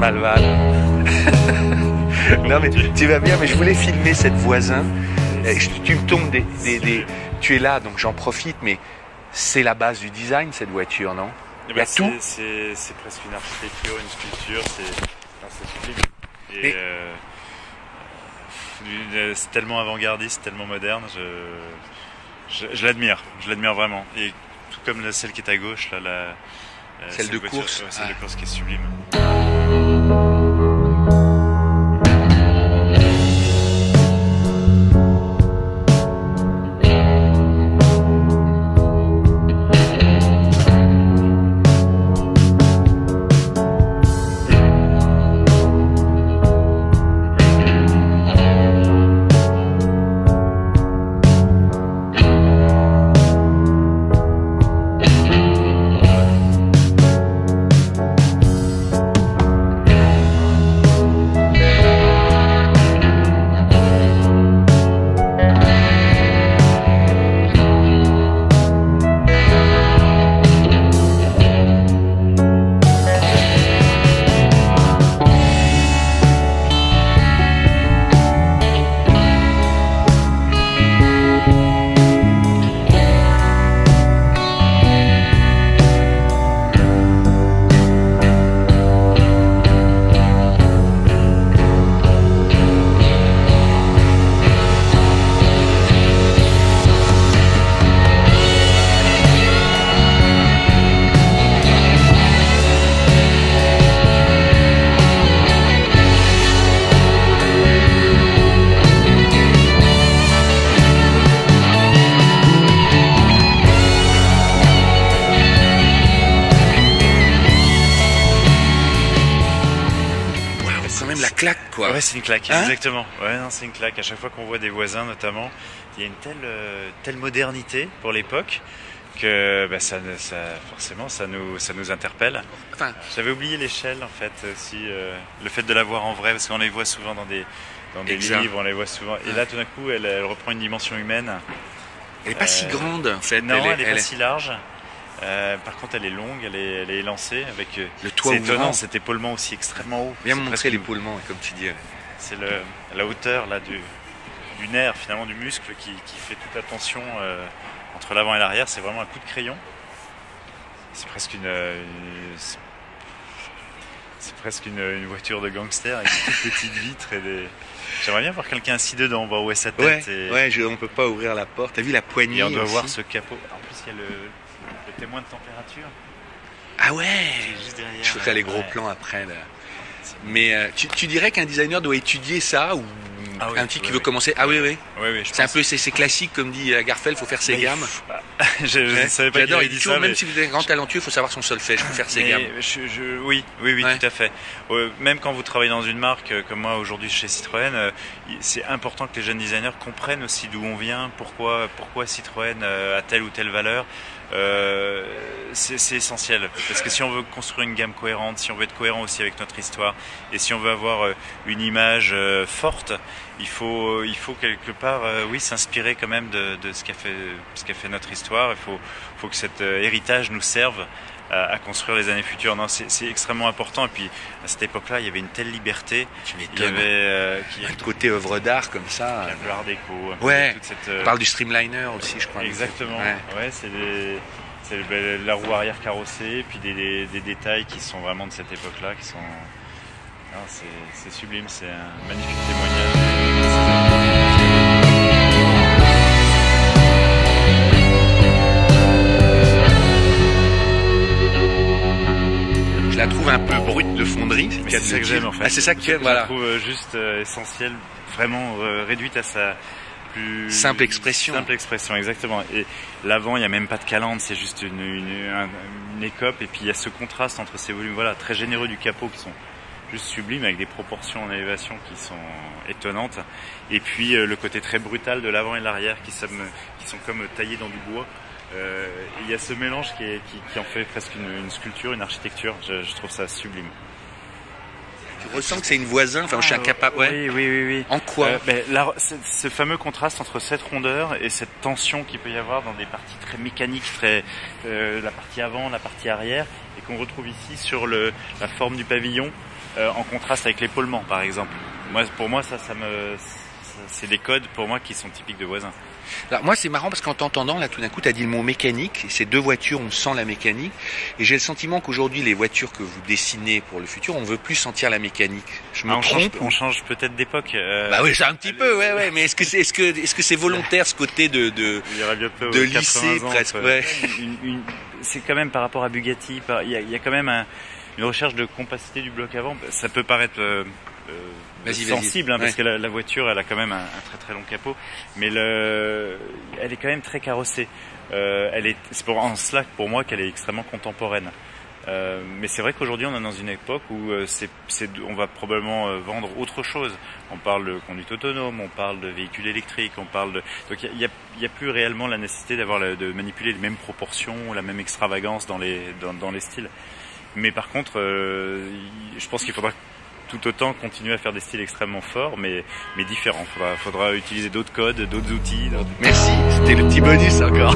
Malval. Non mais tu vas bien, mais je voulais filmer cette voisin. Tu me tombes tu es là, donc j'en profite, mais c'est la base du design, cette voiture, non? Il y a tout. C'est presque une architecture, une sculpture, c'est sublime. Et c'est tellement avant-gardiste, tellement moderne, je l'admire vraiment. Et tout comme celle qui est à gauche, là, celle de course. Celle de course qui est sublime. La claque, quoi. Ouais, c'est une claque, hein? Exactement. Ouais, non, c'est une claque. À chaque fois qu'on voit des voisins, notamment, il y a une telle modernité pour l'époque que forcément ça nous interpelle. Enfin, j'avais oublié l'échelle en fait aussi, le fait de la voir en vrai, parce qu'on les voit souvent dans des livres, on les voit souvent. Et là, tout d'un coup, elle reprend une dimension humaine. Elle n'est pas si grande, en fait. Non, elle est pas si large. Par contre, elle est longue, elle est élancée avec le toit c'est ouvrant. étonnant, cet épaulement aussi extrêmement haut. Bien montrer l'épaulement, comme tu dis. C'est la hauteur là du nerf, finalement du muscle qui fait toute la tension entre l'avant et l'arrière. C'est vraiment un coup de crayon. C'est presque une voiture de gangster avec des toutes petites vitres et des. J'aimerais bien voir quelqu'un assis dedans, voir où est sa tête. On peut pas ouvrir la porte. T'as vu la poignée? Et on doit aussi voir ce capot. En plus, il y a le témoin de température. Ah ouais. Juste derrière, je ferai les gros plans après. Là. Mais tu dirais qu'un designer doit étudier ça ou un type qui veut commencer? Ah oui. C'est un peu c'est classique, comme dit Garfeld, il faut faire ses gammes. Je savais pas. J'adore, il dit toujours, même si vous êtes grand talentueux, il faut savoir son solfège, il faut faire ses gammes. Oui, tout à fait. Même quand vous travaillez dans une marque comme moi aujourd'hui chez Citroën, c'est important que les jeunes designers comprennent aussi d'où on vient, pourquoi Citroën a telle ou telle valeur. C'est essentiel, parce que si on veut construire une gamme cohérente, si on veut être cohérent aussi avec notre histoire, et si on veut avoir une image forte, il faut quelque part s'inspirer quand même de ce qu'a fait notre histoire. Il faut que cet héritage nous serve à construire les années futures. Non, c'est extrêmement important. Et puis à cette époque-là, il y avait une telle liberté. Il y avait le côté œuvre d'art comme ça. Le art déco. Ouais. On parle du streamliner aussi, je crois. Exactement. Ouais, c'est la roue arrière carrossée, puis des détails qui sont vraiment de cette époque-là, qui sont. C'est sublime. C'est un magnifique témoignage. Je la trouve un peu brute de fonderie. C'est ça que j'aime en fait. Ah, c'est ça que tu aimes, voilà. Je la trouve juste essentielle, vraiment réduite à sa plus simple expression. Simple expression, exactement. Et l'avant, il n'y a même pas de calandre, c'est juste une écope. Et puis il y a ce contraste entre ces volumes, voilà, très généreux du capot qui sont juste sublimes, avec des proportions en élévation qui sont étonnantes. Et puis le côté très brutal de l'avant et de l'arrière qui sont comme taillés dans du bois. Il y a ce mélange qui en fait presque une sculpture, une architecture. Je trouve ça sublime. Tu ressens que c'est une voisin, enfin je suis incapable. Ouais. Oui. En quoi ce fameux contraste entre cette rondeur et cette tension qu'il peut y avoir dans des parties très mécaniques, la partie avant, la partie arrière, et qu'on retrouve ici sur la forme du pavillon. en contraste avec l'épaulement, par exemple. Pour moi, c'est des codes pour moi qui sont typiques de voisins. Alors moi c'est marrant parce qu'en t'entendant là tout d'un coup tu as dit le mot mécanique, ces deux voitures on sent la mécanique et j'ai le sentiment qu'aujourd'hui les voitures que vous dessinez pour le futur on veut plus sentir la mécanique. Je me trompe? On change peut-être d'époque. Bah oui c'est un petit peu ouais mais est-ce que c'est volontaire ce côté de lycée presque c'est quand même par rapport à Bugatti, il y a quand même une recherche de compacité du bloc avant, ça peut paraître sensible hein, parce que la voiture elle a quand même un très très long capot mais elle est quand même très carrossée c'est en cela pour moi qu'elle est extrêmement contemporaine mais c'est vrai qu'aujourd'hui on est dans une époque où on va probablement vendre autre chose, on parle de conduite autonome, on parle de véhicules électriques, donc il y a plus réellement la nécessité de manipuler les mêmes proportions, la même extravagance dans les styles. Mais par contre, je pense qu'il faudra tout autant continuer à faire des styles extrêmement forts, mais différents. Faudra utiliser d'autres codes, d'autres outils. Merci, c'était le petit bonus encore.